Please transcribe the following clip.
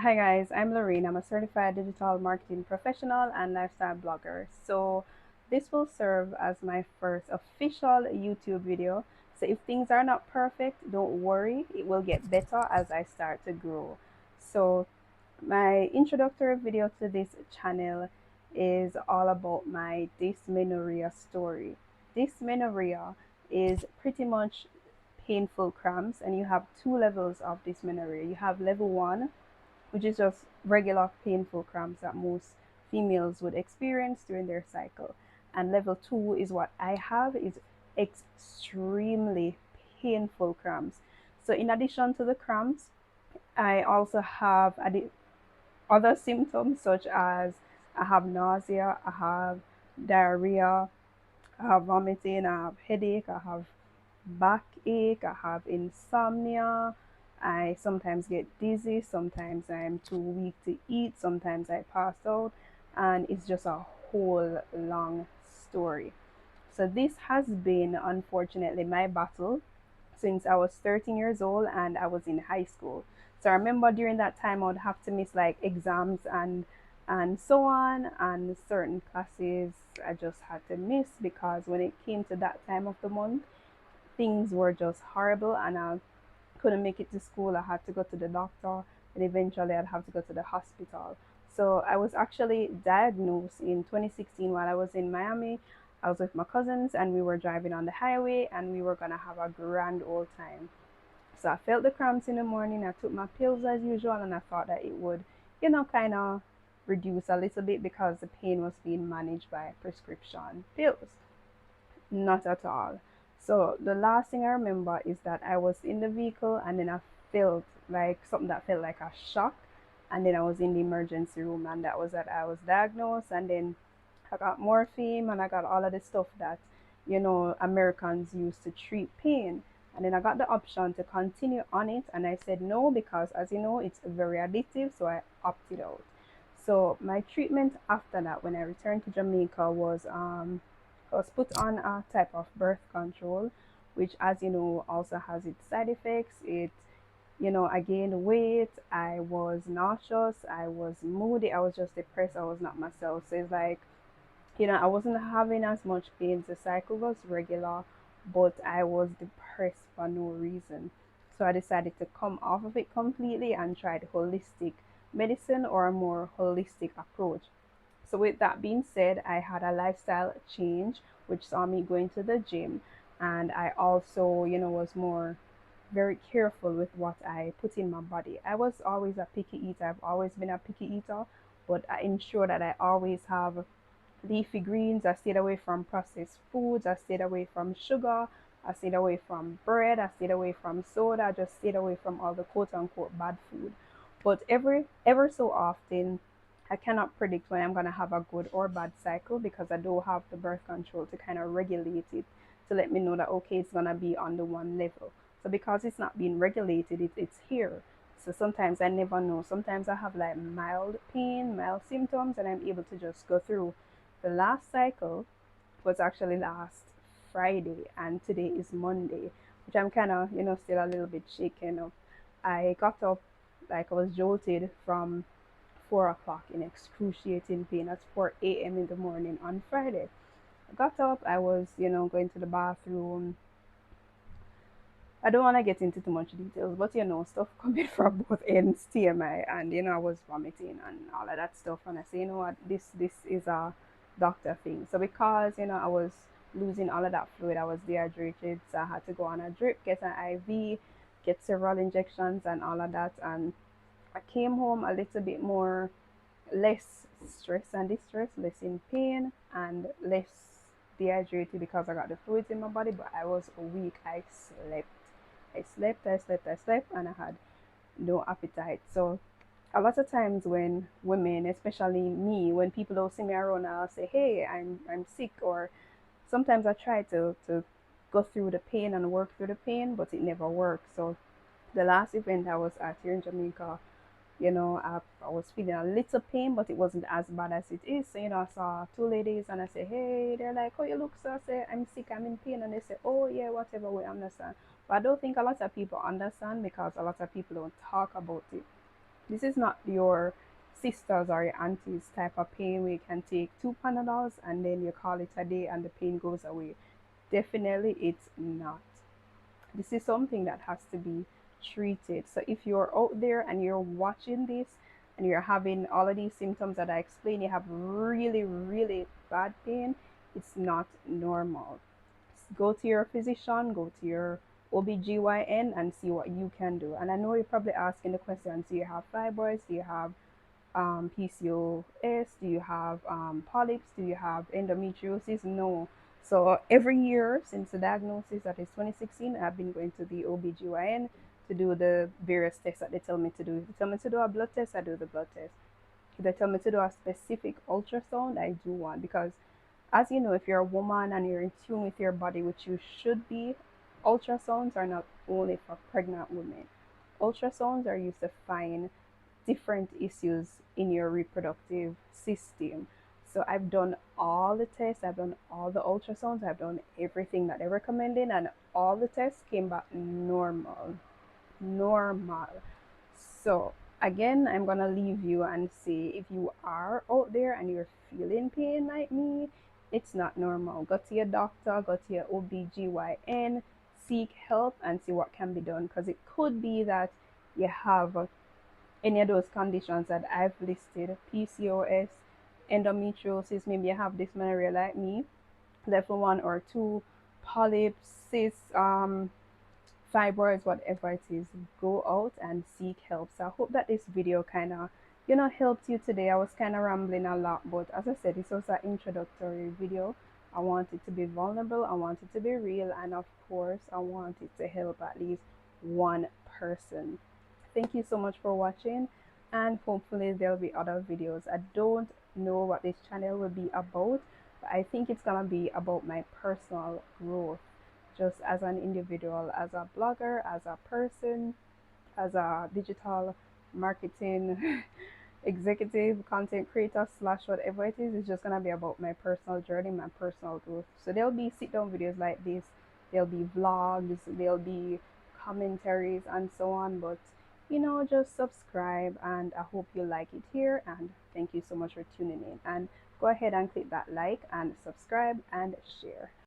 Hi guys, I'm Lorraine. I'm a certified digital marketing professional and lifestyle blogger. So this will serve as my first official YouTube video. So if things are not perfect, don't worry, it will get better as I start to grow. So my introductory video to this channel is all about my dysmenorrhea story. Dysmenorrhea is pretty much painful cramps, and you have two levels of dysmenorrhea. You have level one, which is just regular painful cramps that most females would experience during their cycle. And level two is what I have, is extremely painful cramps. So in addition to the cramps, I also have other symptoms such as I have nausea, I have diarrhea, I have vomiting, I have headache, I have backache, I have insomnia. I sometimes get dizzy, sometimes I'm too weak to eat, sometimes I pass out, and it's just a whole long story. So, this has been unfortunately my battle since I was 13 years old and I was in high school. So, I remember during that time I would have to miss like exams and so on, and certain classes I just had to miss because when it came to that time of the month, things were just horrible and I couldn't make it to school. I had to go to the doctor and eventually I'd have to go to the hospital. So I was actually diagnosed in 2016 while I was in Miami. I was with my cousins and we were driving on the highway and we were gonna have a grand old time. So I felt the cramps in the morning. I took my pills as usual and I thought that it would, kind of reduce a little bit because the pain was being managed by prescription pills. Not at all. So the last thing I remember is that I was in the vehicle and then I felt like something that felt like a shock. And then I was in the emergency room, and that was that I was diagnosed. And then I got morphine and I got all of the stuff that, Americans use to treat pain. And then I got the option to continue on it. And I said no because, as you know, it's very addictive. So I opted out. So my treatment after that, when I returned to Jamaica, was put on a type of birth control, which, as you know, also has its side effects. I gained weight, I was nauseous, I was moody, I was just depressed, I was not myself. So it's like, I wasn't having as much pain. The cycle was regular, but I was depressed for no reason. So I decided to come off of it completely and tried holistic medicine or a more holistic approach. So, with that being said, I had a lifestyle change which saw me going to the gym, and I also, was more very careful with what I put in my body. I was always a picky eater, I've always been a picky eater, but I ensure that I always have leafy greens. I stayed away from processed foods, I stayed away from sugar, I stayed away from bread, I stayed away from soda, I just stayed away from all the quote unquote bad food. But ever so often I cannot predict when I'm gonna have a good or bad cycle because I don't have the birth control to kind of regulate it to let me know that okay, it's gonna be on the one level. So because it's not being regulated, it's here. So sometimes I never know. Sometimes I have like mild pain, mild symptoms, and I'm able to just go through. The last cycle was actually last Friday, and today is Monday, which I'm kind of, still a little bit shaken up. I got up like I was jolted from 4 o'clock in excruciating pain at 4 a.m. in the morning on Friday. I got up, I was, going to the bathroom. I don't want to get into too much details, but stuff coming from both ends, TMI, and I was vomiting and all of that stuff. And I say, you know what, this is a doctor thing. So because I was losing all of that fluid, I was dehydrated, so I had to go on a drip, get an IV, get several injections, and all of that. And I came home a little bit more less stress and distress, less in pain, and less dehydrated because I got the fluids in my body, but I was weak. I slept. I slept, and I had no appetite. So, a lot of times when women, especially me, when people don't see me around, I'll say, hey, I'm sick, or sometimes I try to go through the pain and work through the pain, but it never works. So, the last event I was at here in Jamaica, I was feeling a little pain, but it wasn't as bad as it is. So, I saw two ladies and I said, hey, they're like, oh, you look so. I say, I'm sick, I'm in pain. And they say, oh, yeah, whatever, we understand. But I don't think a lot of people understand because a lot of people don't talk about it. This is not your sisters or your aunties type of pain where you can take 2 Panadols and then you call it a day and the pain goes away. Definitely it's not. This is something that has to be treated. So if you're out there and you're watching this and you're having all of these symptoms that I explained, you have really, really bad pain, it's not normal. Go to your physician, go to your OBGYN and see what you can do. And I know you're probably asking the questions, do you have fibroids? Do you have PCOS? Do you have polyps? Do you have endometriosis? No. So every year since the diagnosis, that is 2016, I've been going to the OBGYN to do the various tests that they tell me to do. If they tell me to do a blood test, I do the blood test. If they tell me to do a specific ultrasound, I do one because, as you know, if you're a woman and you're in tune with your body, which you should be, ultrasounds are not only for pregnant women. Ultrasounds are used to find different issues in your reproductive system. So I've done all the tests, I've done all the ultrasounds, I've done everything that they recommended, and all the tests came back normal. Normal. So again, I'm gonna leave you and say if you are out there and you're feeling pain like me, it's not normal. Go to your doctor, go to your OBGYN, seek help and see what can be done because it could be that you have any of those conditions that I've listed: PCOS, endometriosis, maybe you have dysmenorrhea like me, level 1 or 2, polyps, cysts, fibroids, whatever it is, go out and seek help. So I hope that this video kind of, helped you today. I was kind of rambling a lot, but as I said, this was an introductory video. I want it to be vulnerable, I want it to be real, and of course, I want it to help at least one person. Thank you so much for watching, and hopefully there'll be other videos. I don't know what this channel will be about, but I think it's gonna be about my personal growth, just as an individual, as a blogger, as a person, as a digital marketing executive, content creator slash whatever it is. It's just gonna be about my personal journey, my personal growth. So there'll be sit down videos like this, there'll be vlogs, there'll be commentaries and so on. But just subscribe, and I hope you like it here, and thank you so much for tuning in, and go ahead and click that like and subscribe and share.